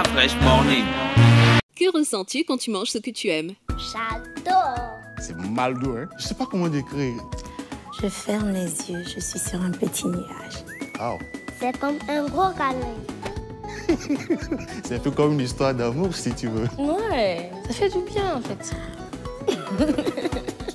Fresh Morning. Que ressens-tu quand tu manges ce que tu aimes? J'adore. C'est mal doux, hein? Je sais pas comment décrire. Je ferme les yeux, je suis sur un petit nuage. Oh. C'est comme un gros câlin. C'est un peu comme une histoire d'amour, si tu veux. Ouais, ça fait du bien en fait.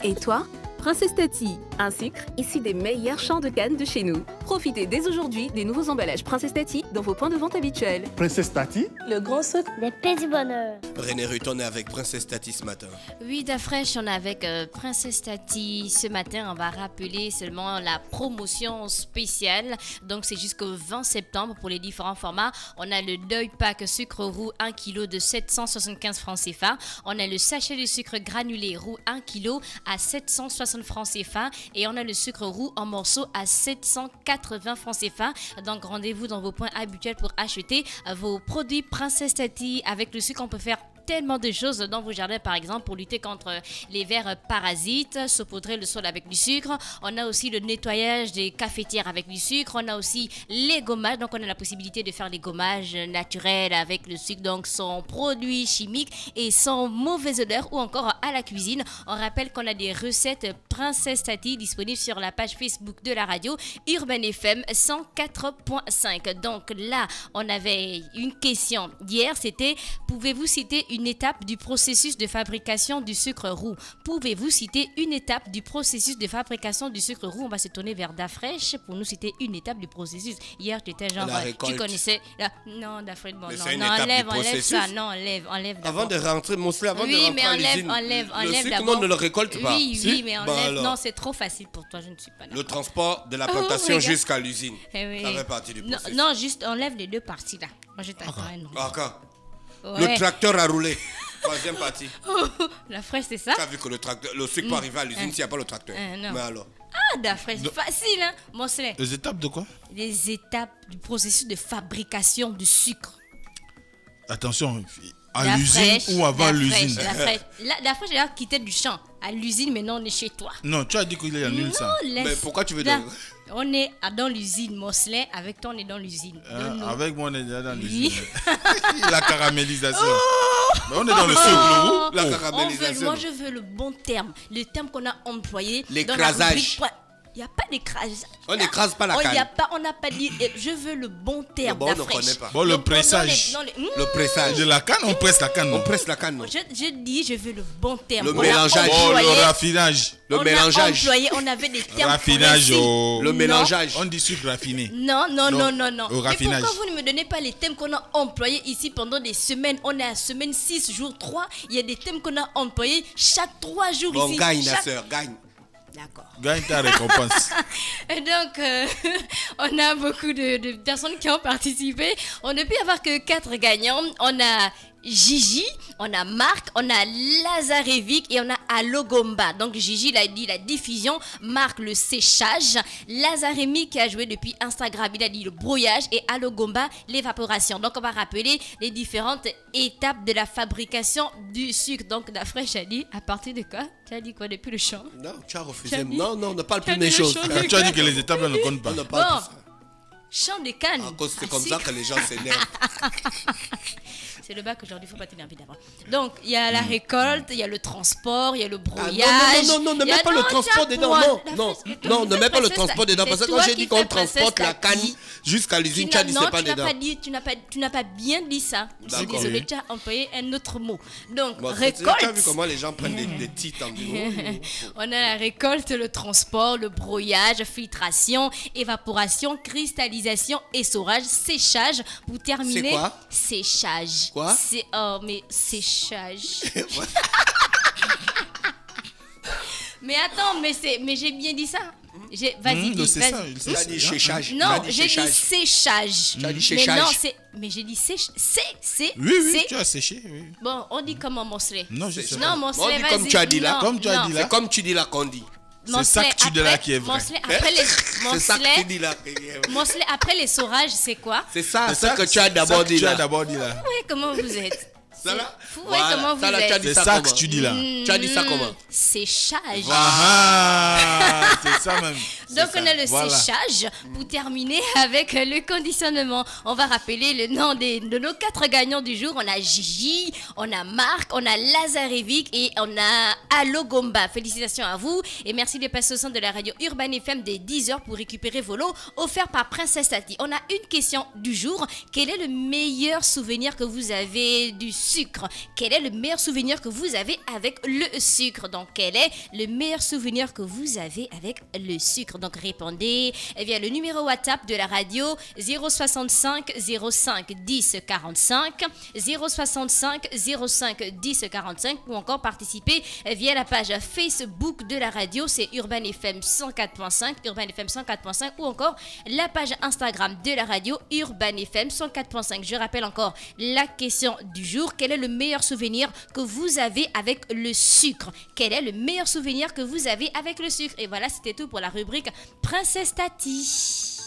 Et toi? Princesse Tati, un sucre issu des meilleurs champs de canne de chez nous. Profitez dès aujourd'hui des nouveaux emballages Princesse Tati dans vos points de vente habituels. Princesse Tati? Le grand sucre des petits bonheurs. René Ruth, on est avec Princesse Tati ce matin. Oui, Dafresh, on est avec Princesse Tati. Ce matin, on va rappeler seulement la promotion spéciale. Donc, c'est jusqu'au 20 septembre pour les différents formats. On a le deuil pack sucre roux 1 kg de 775 francs CFA. On a le sachet de sucre granulé roux 1 kg à 760 francs CFA. Et on a le sucre roux en morceaux à 780 francs CFA. Donc, rendez-vous dans vos points habituels pour acheter vos produits Princesse Tati. Avec le sucre, on peut faire tellement de choses dans vos jardins, par exemple, pour lutter contre les vers parasites, saupoudrer le sol avec du sucre. On a aussi le nettoyage des cafetières avec du sucre. On a aussi les gommages. Donc, on a la possibilité de faire les gommages naturels avec le sucre, donc sans produits chimiques et sans mauvaise odeur, ou encore à la cuisine. On rappelle qu'on a des recettes Princesse Tati disponibles sur la page Facebook de la radio Urban FM 104.5. Donc là, on avait une question hier, c'était: pouvez-vous citer une étape du processus de fabrication du sucre roux? Pouvez-vous citer une étape du processus de fabrication du sucre roux? On va se tourner vers Dafresh pour nous citer une étape du processus. Hier, tu étais genre, tu connaissais. Non, Dafresh, bon, non, enlève ça. Non, enlève. Avant de rentrer, Mosley, avant de rentrer à l'usine. Enlève le sucre, d'abord. on ne le récolte pas. Oui, mais enlève. Bah, non, c'est trop facile pour toi, je ne suis pas d'accord. Le transport de la plantation jusqu'à l'usine. Oui. Ça fait partie du processus. Non, juste enlève les deux parties là. Moi, je t'attends. D'accord. Ouais. Le tracteur a roulé. Troisième partie. La fraîche, c'est ça? Tu as vu que le sucre peut arriver à l'usine s'il n'y a pas le tracteur. Non. Mais alors? Ah, la fraîche, facile, hein? Mosley. Les étapes de quoi? Les étapes du processus de fabrication du sucre. Attention, à l'usine ou avant l'usine? La fraîche, elle a quitté du champ. À l'usine, maintenant on est chez toi. Non, tu as dit qu'il est nul ça. Mais pourquoi tu veux dire? On est dans l'usine, Mosley. Avec toi, on est dans l'usine. Avec moi, on est déjà dans l'usine. La caramélisation. Mais on est dans le sucre. La caramélisation. Moi, je veux le bon terme. Le terme qu'on a employé. L'écrasage. Il n'y a pas d'écrasage. On n'écrase pas la canne. On n'a pas dit. Je veux le bon terme. Bon, on ne connaît pas. Bon, le pressage. Le pressage. De la canne, on presse la canne. On presse la canne. Je dis, je veux le bon terme. Le mélangeage. Oh, le raffinage. Le mélangeage. On avait des termes. Raffinage. Le mélangeage. On dit sucre raffiné. Non. Au raffinage. Mais pourquoi vous ne me donnez pas les thèmes qu'on a employés ici pendant des semaines? On est à semaine 6, jour 3. Il y a des thèmes qu'on a employés chaque 3 jours ici. Bon, gagne, la sœur, gagne. D'accord. Gagne ta récompense. Et donc, on a beaucoup de personnes qui ont participé. On ne peut avoir que 4 gagnants. On a Gigi, on a Marc, on a Lazarevic et on a Alogomba. Donc Gigi, il a dit la diffusion, Marc le séchage, Lazarevic qui a joué depuis Instagram, il a dit le brouillage, et Alogomba l'évaporation. Donc on va rappeler les différentes étapes de la fabrication du sucre. Donc Dafresh a dit, à partir de quoi? Tu as dit quoi depuis le champ? Non, tu as refusé. Non, on ne parle plus des choses. Tu as dit que les étapes ne comptent pas. On ne parle plus ça. Champ de canne. C'est comme ça que les gens s'énervent. C'est le bac aujourd'hui, il ne faut pas t'énerver d'abord. Donc, il y a la récolte, il y a le transport, il y a le brouillage. Non, ne mets pas le transport dedans. Non, ne mets pas le transport dedans. Parce que quand j'ai dit qu'on transporte la canne jusqu'à l'usine, tu as dit c'est pas dedans. Tu n'as pas bien dit ça. Je suis désolée, tu as employé un autre mot. Donc, récolte. Tu as vu comment les gens prennent des titres en disant. On a la récolte, le transport, le brouillage, filtration, évaporation, cristallisation, essorage, séchage. Pour terminer, c'est quoi? Séchage. Quoi? Mais séchage. Mais attends, mais j'ai bien dit ça. Vas-y, dis. Tu as dit séchage. Non, j'ai dit séchage. Tu as dit séchage. Mais j'ai dit séchage. Oui, tu as séché. Oui. Bon, on dit comment, Mosley? Non, je sais. Non, Mosley, on dit comme tu as dit là. C'est comme tu dis là qu'on dit. C'est ça que tu dis là qui est vrai. C'est ça que tu dis là. Mosley, après l'essorage, c'est quoi? C'est ça que tu as d'abord dit là. Oui, comment vous êtes? Ça là? Comment vous êtes? C'est ça que tu dis là. Tu as dit ça comment? Séchage. C'est ça même. Donc on a le séchage pour terminer avec le conditionnement. On va rappeler le nom de nos 4 gagnants du jour. On a Gigi, on a Marc, on a Lazarevic et on a Allo Gomba. Félicitations à vous et merci de passer au centre de la radio Urban FM dès 10h pour récupérer vos lots offerts par Princesse Tati. On a une question du jour. Quel est le meilleur souvenir que vous avez du sucre? Quel est le meilleur souvenir que vous avez avec le sucre? Donc quel est le meilleur souvenir que vous avez avec le sucre? Donc répondez via le numéro WhatsApp de la radio 065 05 10 45 065 05 10 45 ou encore participer via la page Facebook de la radio, c'est Urban FM 104.5 Urban FM 104.5 ou encore la page Instagram de la radio Urban FM 104.5. Je rappelle encore la question du jour. Quel est le meilleur souvenir que vous avez avec le sucre? Quel est le meilleur souvenir que vous avez avec le sucre? Et voilà, c'était tout pour la rubrique Princesse Tati.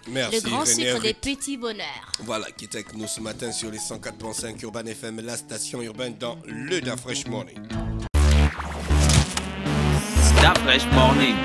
Merci, le grand René sucre Ruth. des petits bonheurs. Voilà, qui est avec nous ce matin sur les 104.5 Urban FM, la station urbaine dans le Da Fresh Morning. Da Fresh Morning.